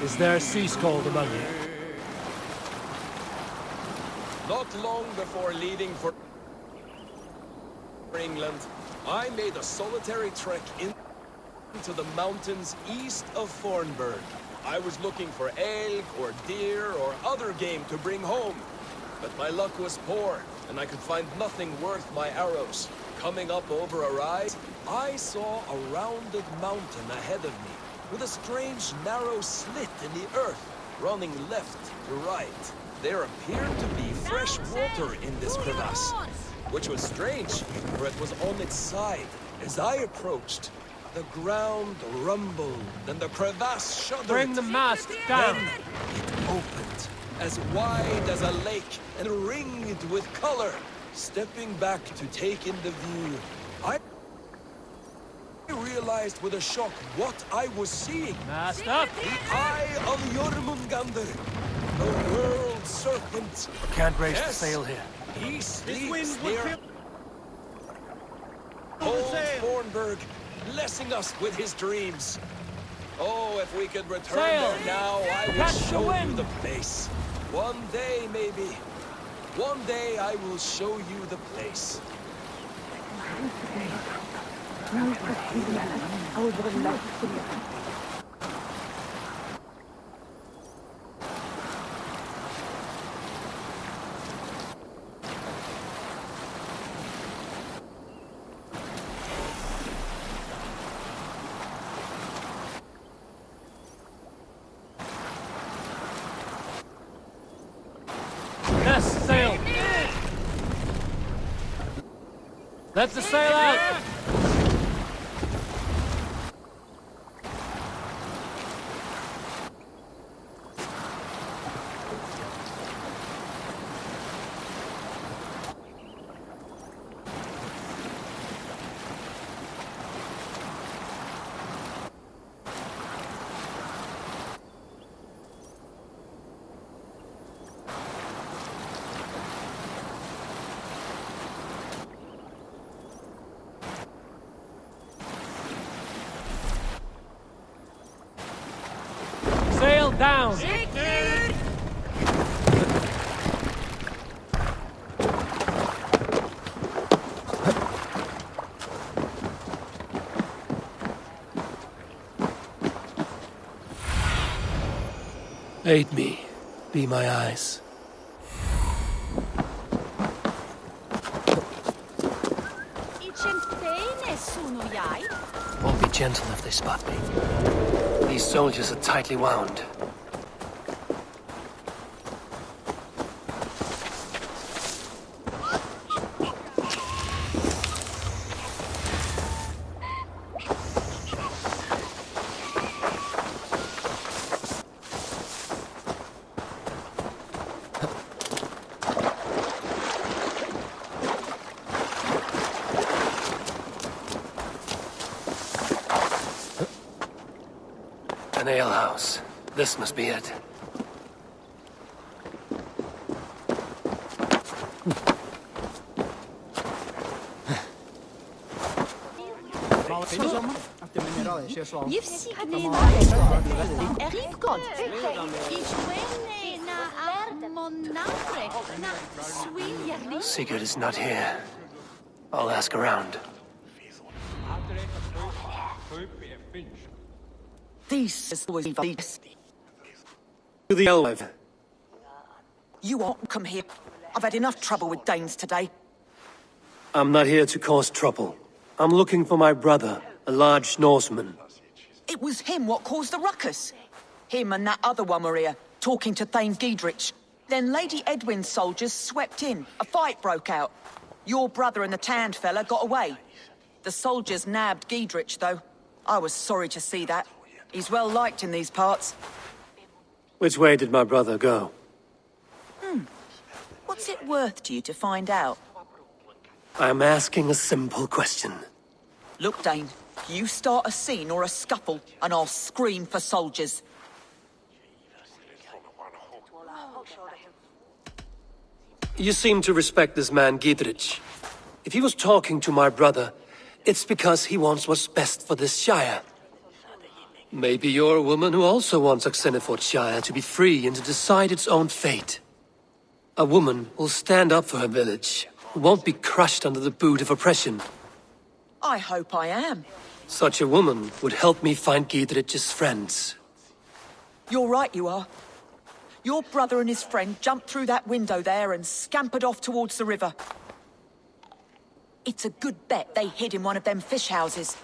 Is there a sea scald among you? Not long before leaving for England, I made a solitary trek into the mountains east of Thornburg. I was looking for elk or deer or other game to bring home. But my luck was poor, and I could find nothing worth my arrows. Coming up over a rise, I saw a rounded mountain ahead of me, with a strange narrow slit in the earth, running left to right. There appeared to be fresh water in this crevasse, which was strange, for it was on its side. As I approached, the ground rumbled, and the crevasse shuddered. Bring the mast down! Then it opened, as wide as a lake, and ringed with color. Stepping back to take in the view, I realized with a shock what I was seeing. Mast up! The eye of Jormungandr, the world serpent. Can't raise the Yes. sail here. He sleeps near old Thornburg, blessing us with his dreams. Oh, if we could return Sail! there now, I would Catch the show you wind! the place. One day, maybe. One day I will show you the place. Yes, sail! Let the sail out! Sail down! Aid me. Be my eyes. Won't be gentle if they spot me. These soldiers are tightly wound. An alehouse. This must be it. Sigurd is not here. I'll ask around. This is always these. To the Elf. You won't come here. I've had enough trouble with Danes today. I'm not here to cause trouble. I'm looking for my brother, a large Norseman. It was him what caused the ruckus. Him and that other one were here, talking to Thane Giedrich. Then Lady Edwin's soldiers swept in. A fight broke out. Your brother and the tanned fella got away. The soldiers nabbed Giedrich, though. I was sorry to see that. He's well liked in these parts. Which way did my brother go? What's it worth to you to find out? I'm asking a simple question. Look, Dane, you start a scene or a scuffle, and I'll scream for soldiers. You seem to respect this man, Giedrich. If he was talking to my brother, it's because he wants what's best for this Shire. Maybe you're a woman who also wants Oxenfordshire to be free and to decide its own fate. A woman who'll stand up for her village, who won't be crushed under the boot of oppression. I hope I am. Such a woman would help me find Gidrich's friends. You're right, you are. Your brother and his friend jumped through that window there and scampered off towards the river. It's a good bet they hid in one of them fish houses.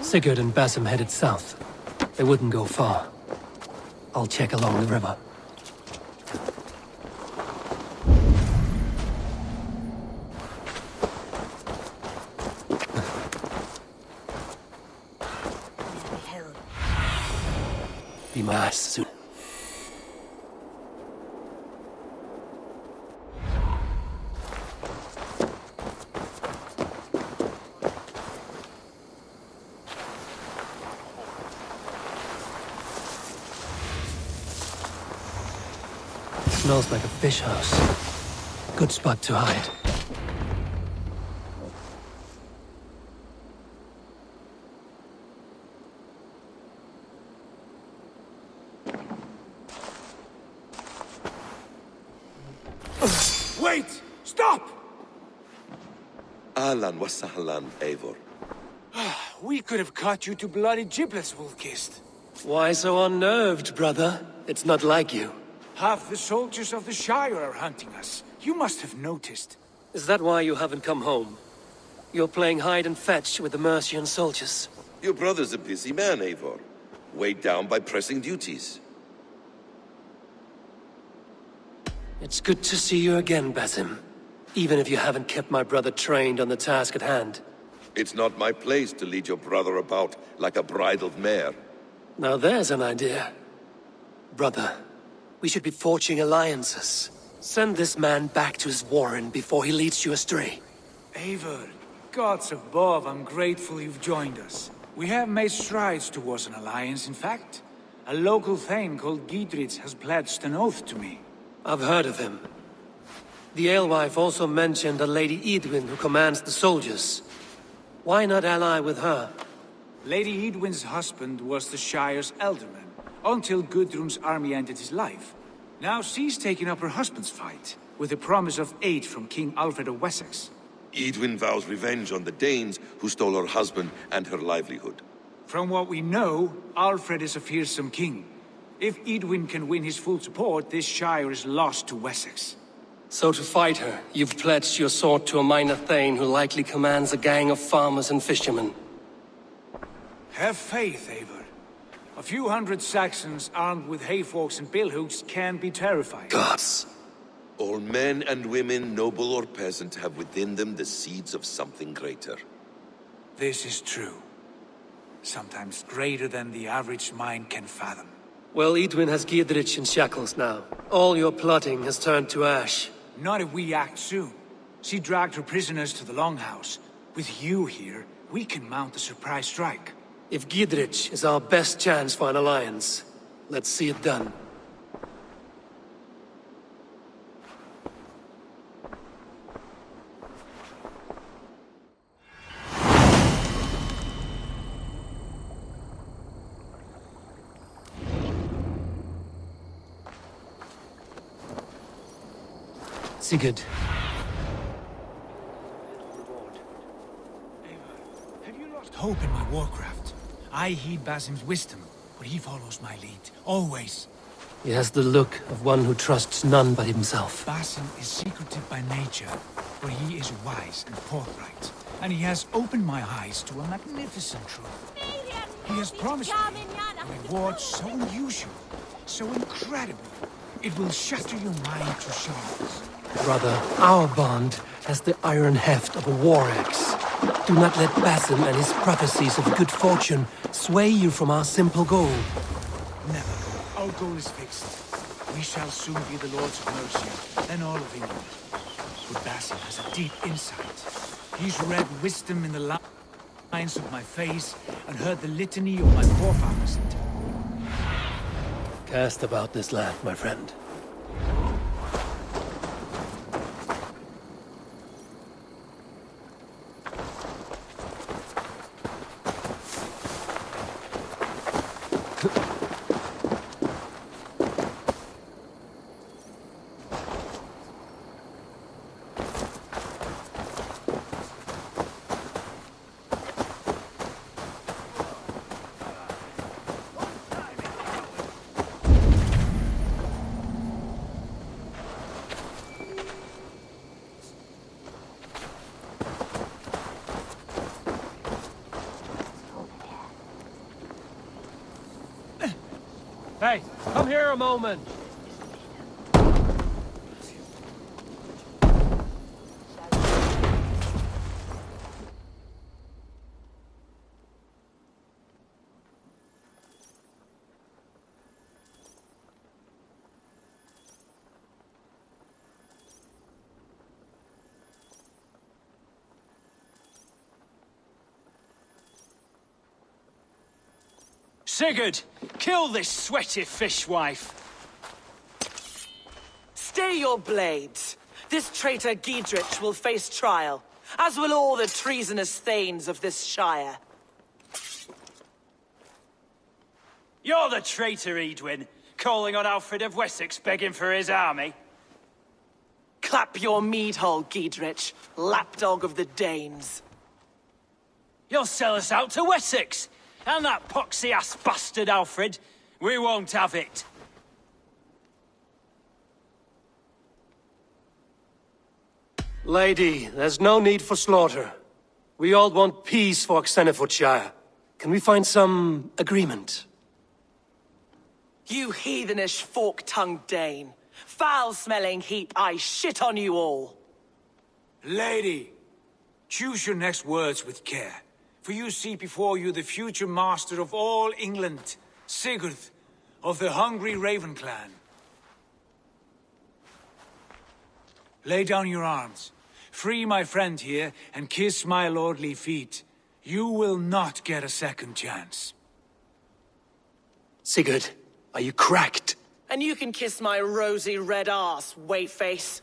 Sigurd and Basim headed south. They wouldn't go far. I'll check along the river. Be my ass soon. Smells like a fish house. Good spot to hide. Wait! Stop! Ahlan wa sahlan, Eivor. We could have cut you to bloody giblets, Wolf-Kissed. Why so unnerved, brother? It's not like you. Half the soldiers of the Shire are hunting us. You must have noticed. Is that why you haven't come home? You're playing hide and fetch with the Mercian soldiers. Your brother's a busy man, Eivor. Weighed down by pressing duties. It's good to see you again, Basim. Even if you haven't kept my brother trained on the task at hand. It's not my place to lead your brother about like a bridled mare. Now there's an idea. Brother, we should be forging alliances. Send this man back to his warren before he leads you astray. Eivor, gods above, I'm grateful you've joined us. We have made strides towards an alliance, in fact. A local thane called Gidrich has pledged an oath to me. I've heard of him. The alewife also mentioned a Lady Edwin who commands the soldiers. Why not ally with her? Lady Edwin's husband was the Shire's elderman, until Gudrun's army ended his life. Now she's taking up her husband's fight, with the promise of aid from King Alfred of Wessex. Edwin vows revenge on the Danes who stole her husband and her livelihood. From what we know, Alfred is a fearsome king. If Edwin can win his full support, this Shire is lost to Wessex. So to fight her, you've pledged your sword to a minor thane who likely commands a gang of farmers and fishermen. Have faith, Eivor. A few hundred Saxons armed with hayforks and billhooks can be terrifying. Gods. All men and women, noble or peasant, have within them the seeds of something greater. This is true. Sometimes greater than the average mind can fathom. Well, Edwin has Gidrich in shackles now. All your plotting has turned to ash. Not if we act soon. She dragged her prisoners to the Longhouse. With you here, we can mount a surprise strike. If Gidrich is our best chance for an alliance, let's see it done. Sigurd. Have you lost hope in my warcraft? I heed Basim's wisdom, but he follows my lead, always. He has the look of one who trusts none but himself. Basim is secretive by nature, but he is wise and forthright. And he has opened my eyes to a magnificent truth. He has promised me a reward so unusual, so incredible, it will shatter your mind to shards. Brother, our bond has the iron heft of a war axe. Do not let Basim and his prophecies of good fortune sway you from our simple goal. Never. Our goal is fixed. We shall soon be the Lords of Mercia, then all of England. But Basim has a deep insight. He's read wisdom in the lines of my face and heard the litany of my forefathers. Cast about this land, my friend. Come here a moment. Sigurd, kill this sweaty fishwife. Stay your blades. This traitor Giedrich will face trial, as will all the treasonous thanes of this shire. You're the traitor, Edwin, calling on Alfred of Wessex begging for his army. Clap your mead hole, Giedrich, lapdog of the Danes. You'll sell us out to Wessex, and that poxy-ass bastard Alfred. We won't have it. Lady, there's no need for slaughter. We all want peace for Xenofordshire. Can we find some agreement? You heathenish fork-tongued Dane. Foul-smelling heap, I shit on you all. Lady, choose your next words with care. For you see before you the future master of all England, Sigurd, of the hungry Raven clan. Lay down your arms. Free my friend here, and kiss my lordly feet. You will not get a second chance. Sigurd, are you cracked? And you can kiss my rosy red arse, wayface.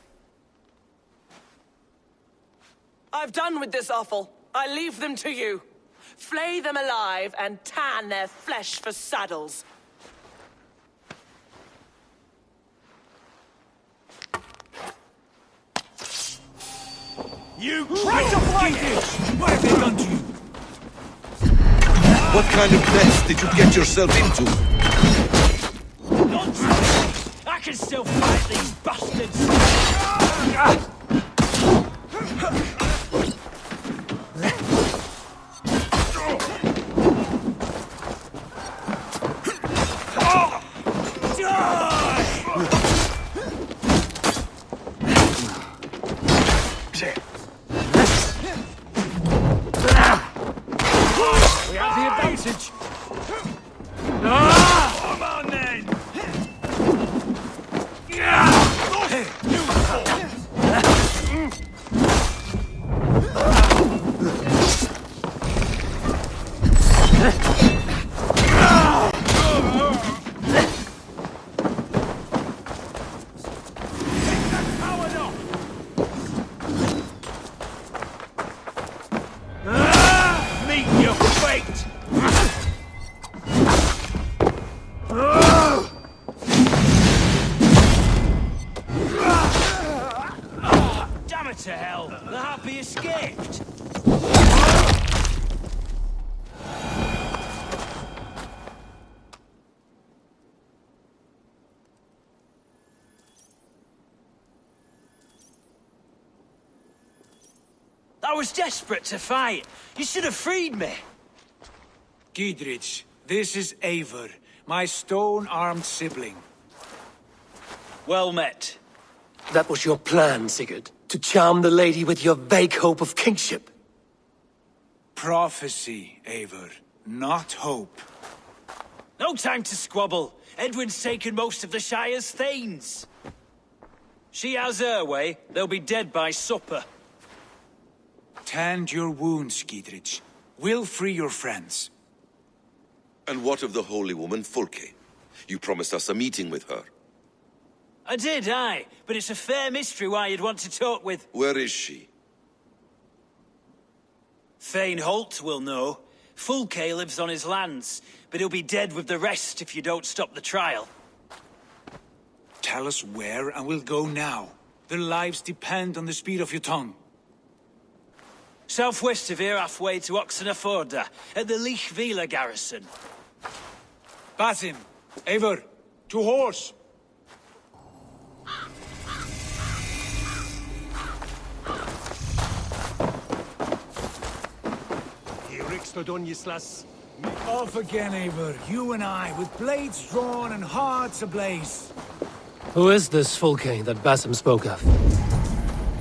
I've done with this offal. I leave them to you. Flay them alive and tan their flesh for saddles. You right to flank it! What have they done to you? What kind of mess did you get yourself into? Nonsense! I can still fight these bastards! We have the advantage. Come on then! Meet your fate! Damn it to hell! The happy escaped! I was desperate to fight. You should have freed me. Giedrich, this is Eivor, my stone-armed sibling. Well met. That was your plan, Sigurd? To charm the lady with your vague hope of kingship? Prophecy, Eivor, not hope. No time to squabble. Edwin's taken most of the Shire's thanes. She has her way. They'll be dead by supper. Tend your wounds, Giedrich. We'll free your friends. And what of the holy woman Fulke? You promised us a meeting with her. I did, aye. But it's a fair mystery why you'd want to talk with... Where is she? Thane Holt will know. Fulke lives on his lands, but he'll be dead with the rest if you don't stop the trial. Tell us where, and we'll go now. Their lives depend on the speed of your tongue. Southwest of here, halfway to Oxenaforda, at the Lichvila garrison. Basim, Eivor, to horse! Off again, Eivor. You and I, with blades drawn and hearts ablaze. Who is this Fulke that Basim spoke of?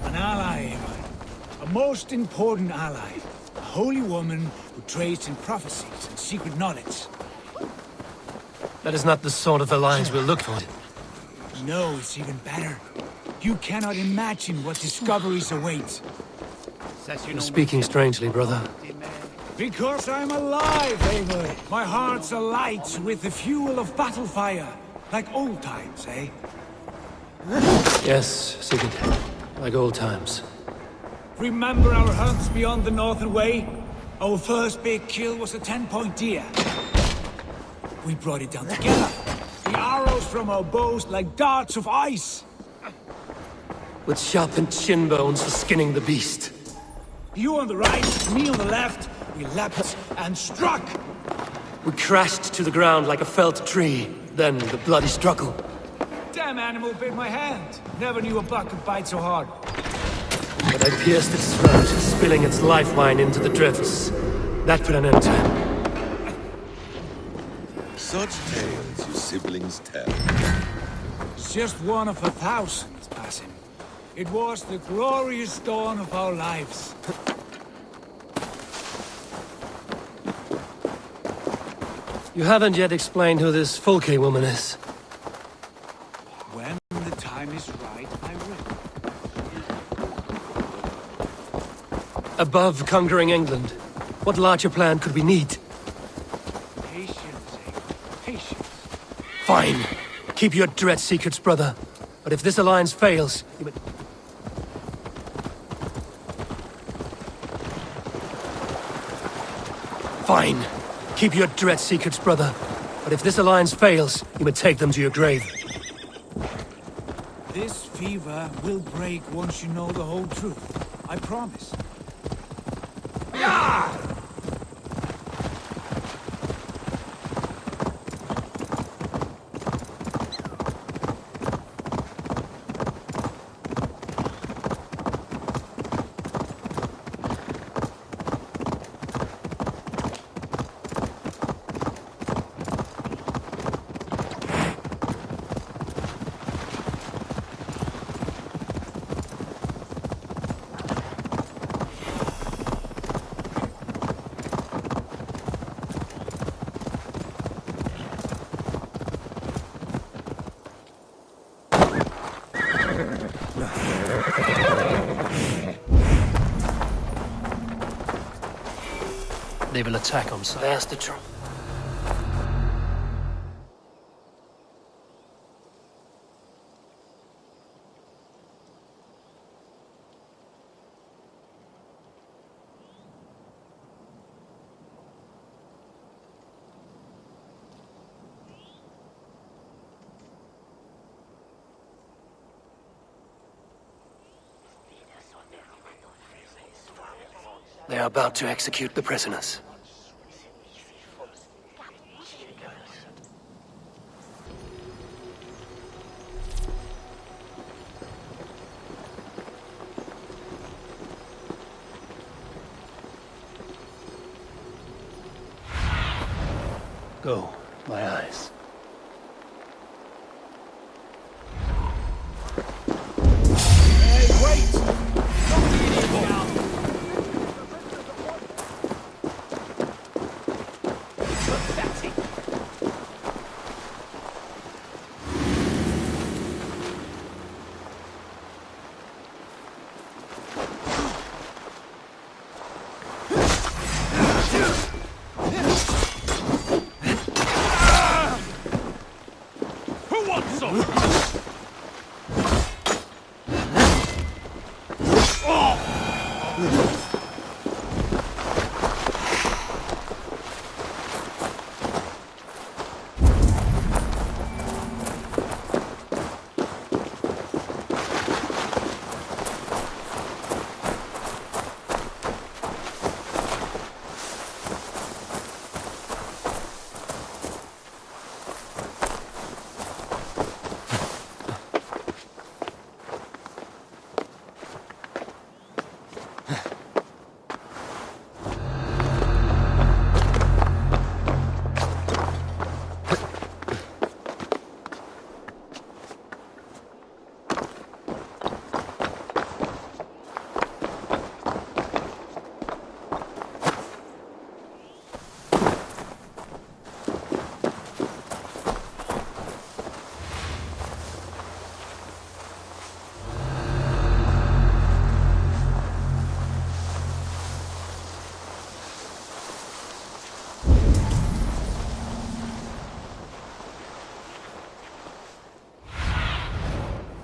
An ally, Eivor. A most important ally. A holy woman who trades in prophecies and secret knowledge. That is not the sort of alliance we'll look for. No, it's even better. You cannot imagine what discoveries await. You're speaking strangely, brother. Because I'm alive, Eivor. My heart's alight with the fuel of battle fire. Like old times, eh? Yes, Sigurd. Like old times. Remember our hunts beyond the Northern Way? Our first big kill was a 10-point deer. We brought it down together. The arrows from our bows like darts of ice. With sharpened shin bones for skinning the beast. You on the right, me on the left. We leapt and struck. We crashed to the ground like a felled tree. Then the bloody struggle. Damn animal bit my hand. Never knew a buck could bite so hard. But I pierced its throat, spilling its life wine into the drifts. That put an end to him. Such tales you siblings tell. It's just one of 1,000, Basim. It was the glorious dawn of our lives. You haven't yet explained who this Fulke woman is. When the time is right, I will. Above conquering England, what larger plan could we need? Patience, Eivor. Patience. Fine. Keep your dread secrets, brother. But if this alliance fails, you would... Fine. Keep your dread secrets, brother. But if this alliance fails, you may take them to your grave. This fever will break once you know the whole truth. I promise. They will attack on sight. There's the trouble. They are about to execute the prisoners. Go, my eyes. Hey, wait! Don't leave me now.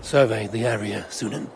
Survey the area, Sunan.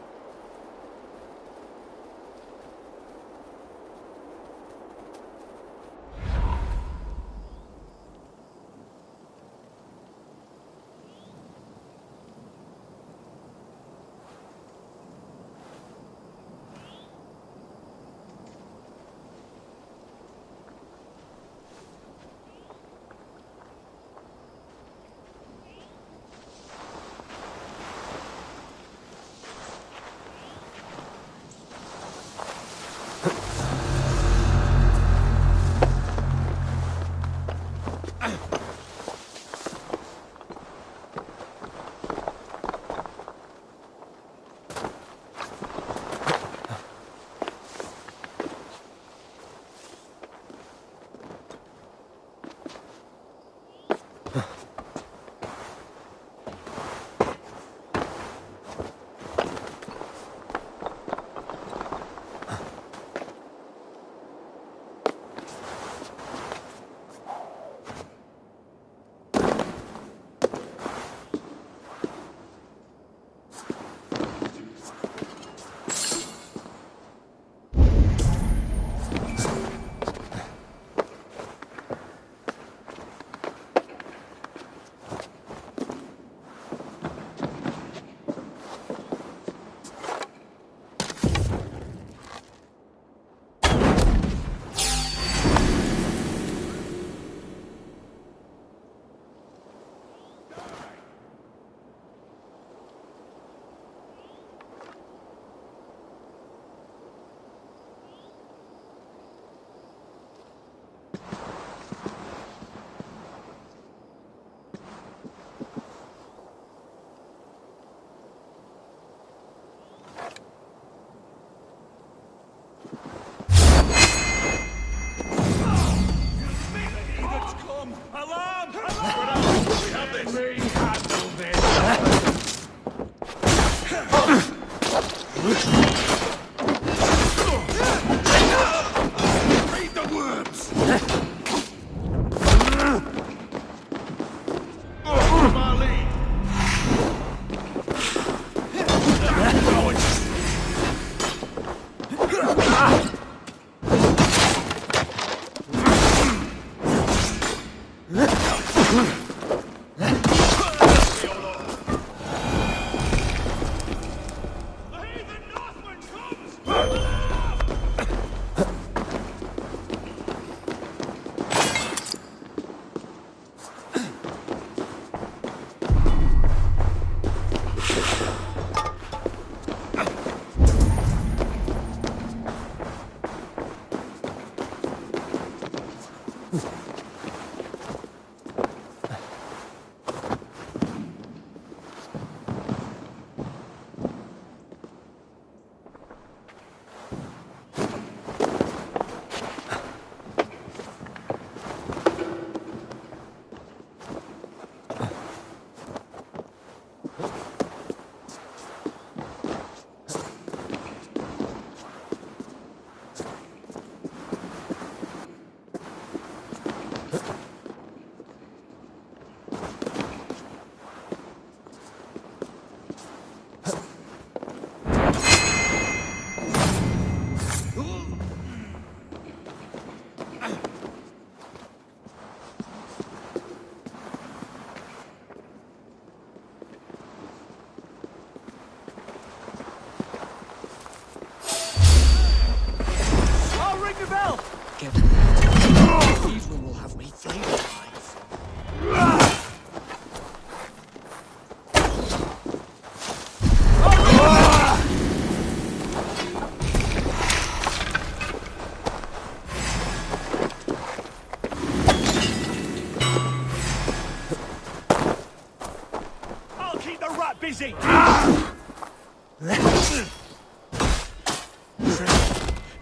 Busy!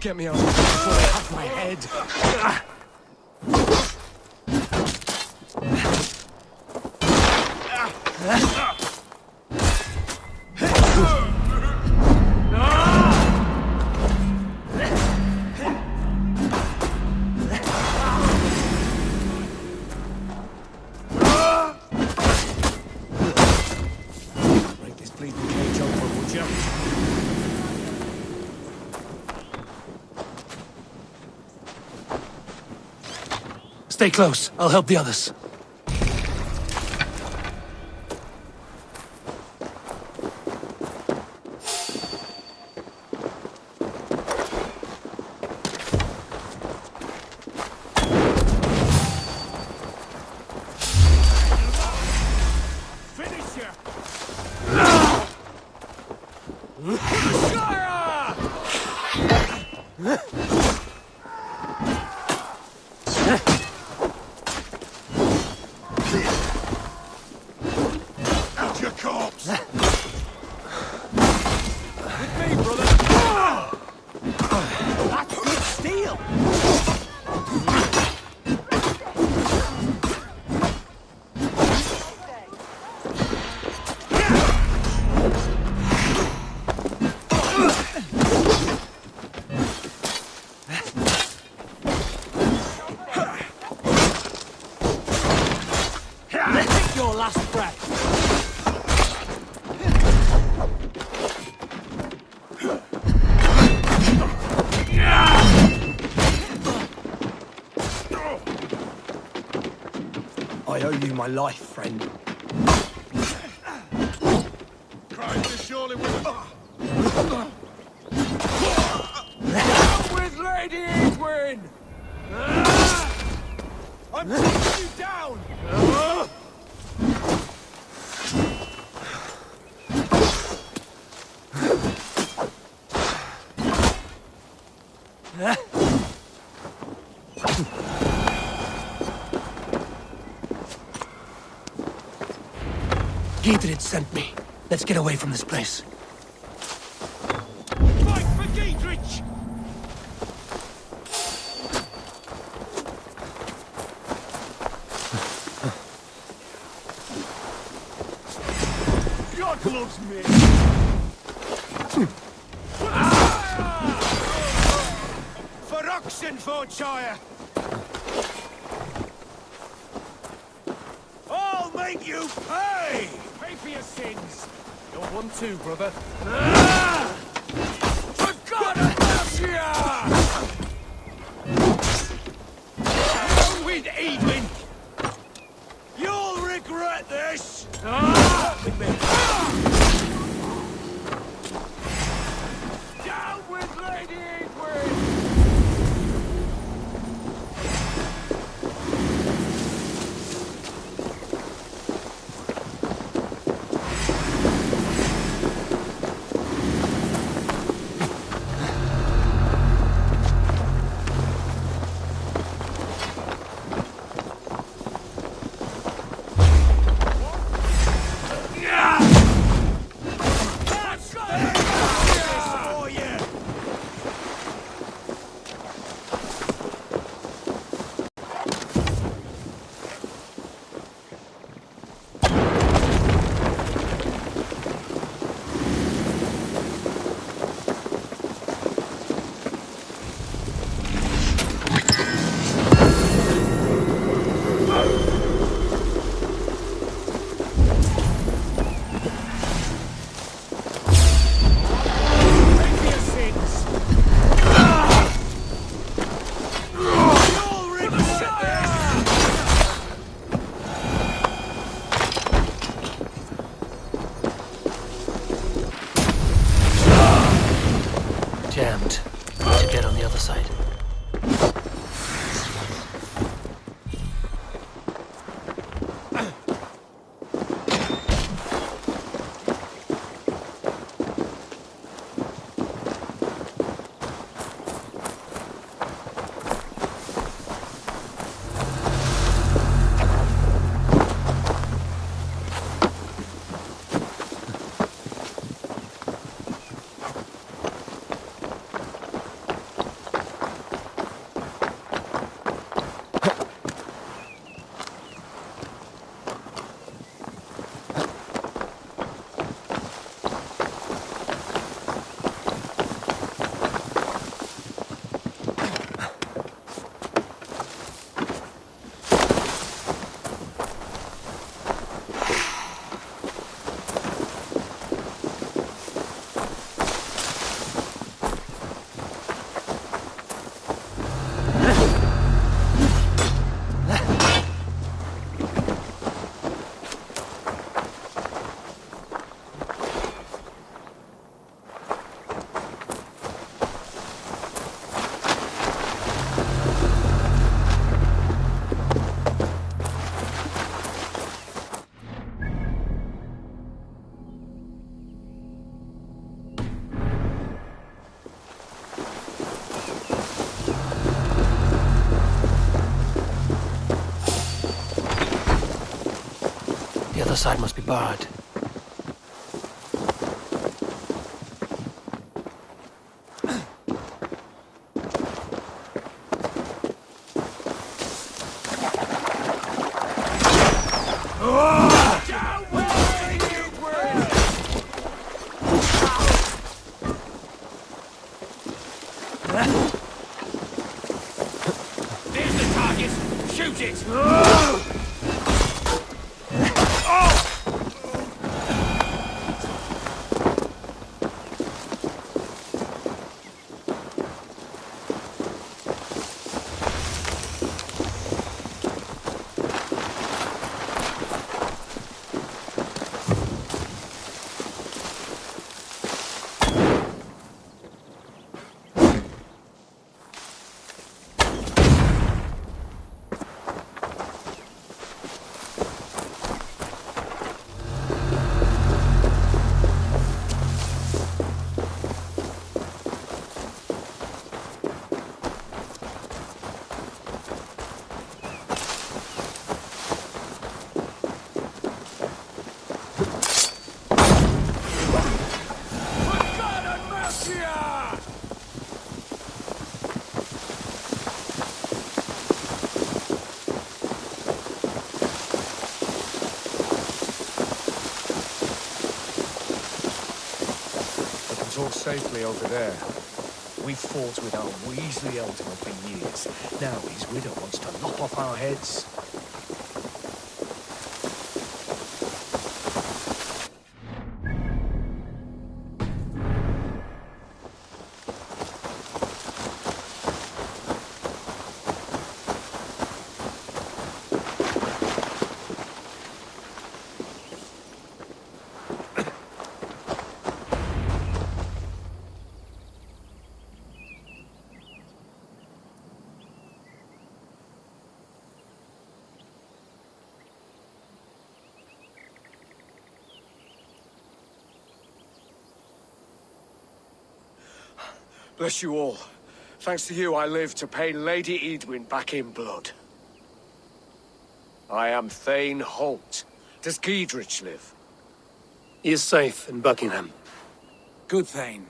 Get me out before I have my head. Right, this bleeding cave Stay close. I'll help the others. I owe you my life, friend. Christ is surely with us. With Lady Edwin! I'm taking you down! Giedrid sent me. Let's get away from this place. Fight for Giedrich! God loves me! For Oxenfordshire! I'll make you pay! Pay for your sins! You're one too, brother. For God bless you! Down with Edwin! You'll regret this! With me. Down with Lady Edwin! Jammed. To get on the other side. side must be barred. There's the target! Shoot it! Talk safely over there. We fought with our Weasley Ultimate for years. Now his widow wants to lop off our heads. Bless you all. Thanks to you, I live to pay Lady Edwin back in blood. I am Thane Holt. Does Giedrich live? He is safe in Buckingham. Good, Thane.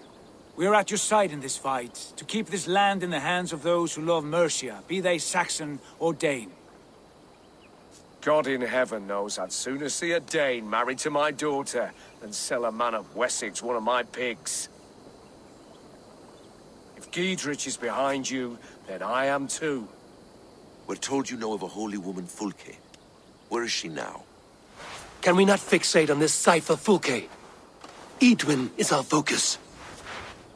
We are at your side in this fight, to keep this land in the hands of those who love Mercia, be they Saxon or Dane. God in heaven knows I'd sooner see a Dane married to my daughter than sell a man of Wessex one of my pigs. If Giedrich is behind you, then I am too. We're told you know of a holy woman, Fulke. Where is she now? Can we not fixate on this cipher, Fulke? Edwin is our focus.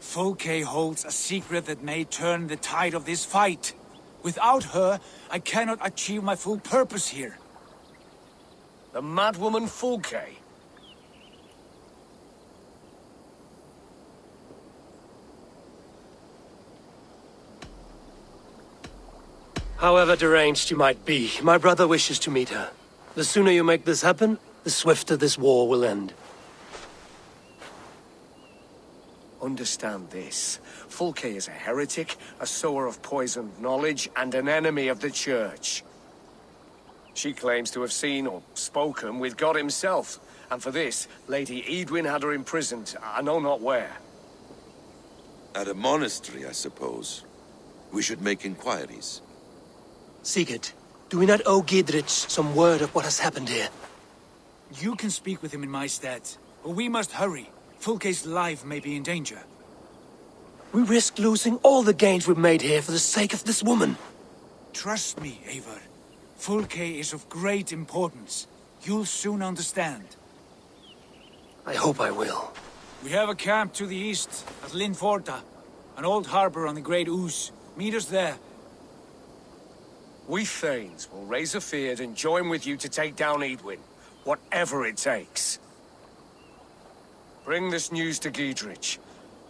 Fulke holds a secret that may turn the tide of this fight. Without her, I cannot achieve my full purpose here. The madwoman Fulke? However deranged you might be, my brother wishes to meet her. The sooner you make this happen, the swifter this war will end. Understand this. Fulke is a heretic, a sower of poisoned knowledge, and an enemy of the Church. She claims to have seen or spoken with God himself, and for this, Lady Edwin had her imprisoned, I know not where. At a monastery, I suppose. We should make inquiries. Sigurd, do we not owe Giedrich some word of what has happened here? You can speak with him in my stead, but we must hurry. Fulke's life may be in danger. We risk losing all the gains we've made here for the sake of this woman. Trust me, Eivor. Fulke is of great importance. You'll soon understand. I hope I will. We have a camp to the east, at Linforta. An old harbor on the Great Ouse. Meet us there. We Thanes will raise a feard and join with you to take down Edwin, whatever it takes. Bring this news to Giedrich,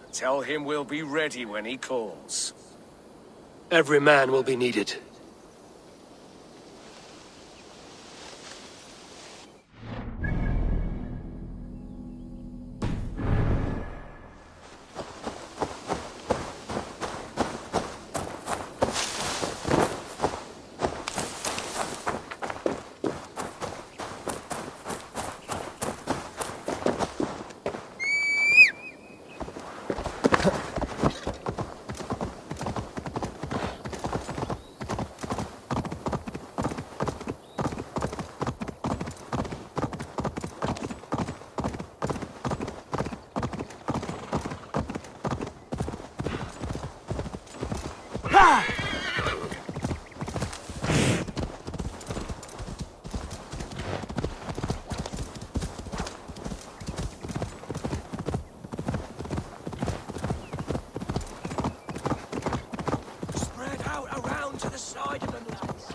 and tell him we'll be ready when he calls. Every man will be needed. Spread out around to the side of them, lads.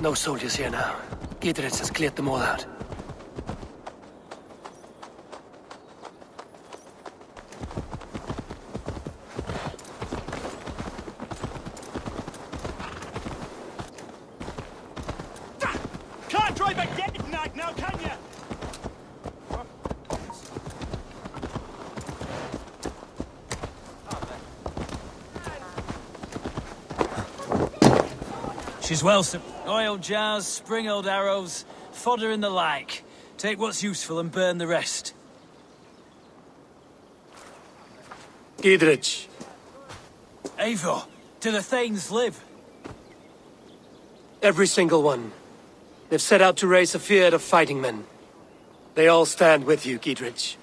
No soldiers here now. Gidritz has cleared them all out. Can't drive a dead nag now, can you? She's well, sir. Oil jars, spring-oiled arrows, fodder and the like. Take what's useful and burn the rest. Gidritz. Eivor, do the Thanes live? Every single one. They've set out to raise a fear of fighting men. They all stand with you, Gidritz.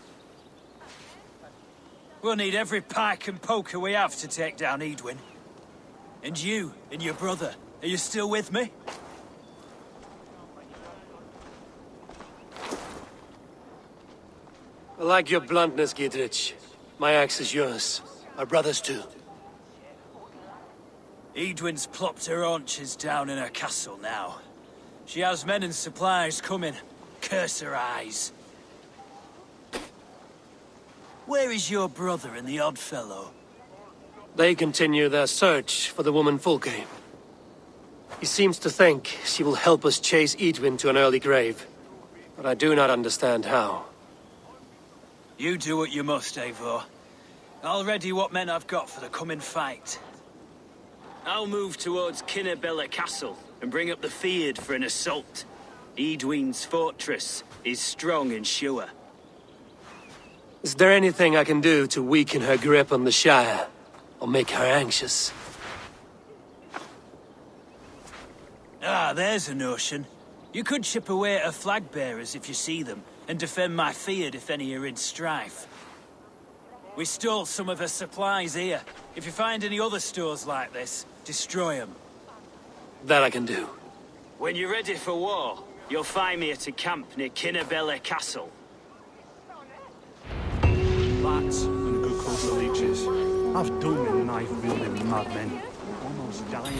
We'll need every pike and poker we have to take down Edwin. And you, and your brother, are you still with me? I like your bluntness, Gidritz. My axe is yours. My brother's too. Edwin's plopped her haunches down in her castle now. She has men and supplies coming. Curse her eyes. Where is your brother and the odd fellow? They continue their search for the woman Fulke. He seems to think she will help us chase Edwin to an early grave. But I do not understand how. You do what you must, Eivor. I'll ready what men I've got for the coming fight. I'll move towards Kinnabella Castle and bring up the Fyrd for an assault. Edwin's fortress is strong and sure. Is there anything I can do to weaken her grip on the Shire? Or make her anxious? Ah, there's a notion. You could chip away at her flag bearers if you see them, and defend my Fyrd if any are in strife. We stole some of her supplies here. If you find any other stores like this, destroy them. That I can do. When you're ready for war, you'll find me at a camp near Kinnabella Castle. Lads, and a good couple of leeches. I've done with knife-wielding madmen. Almost dying.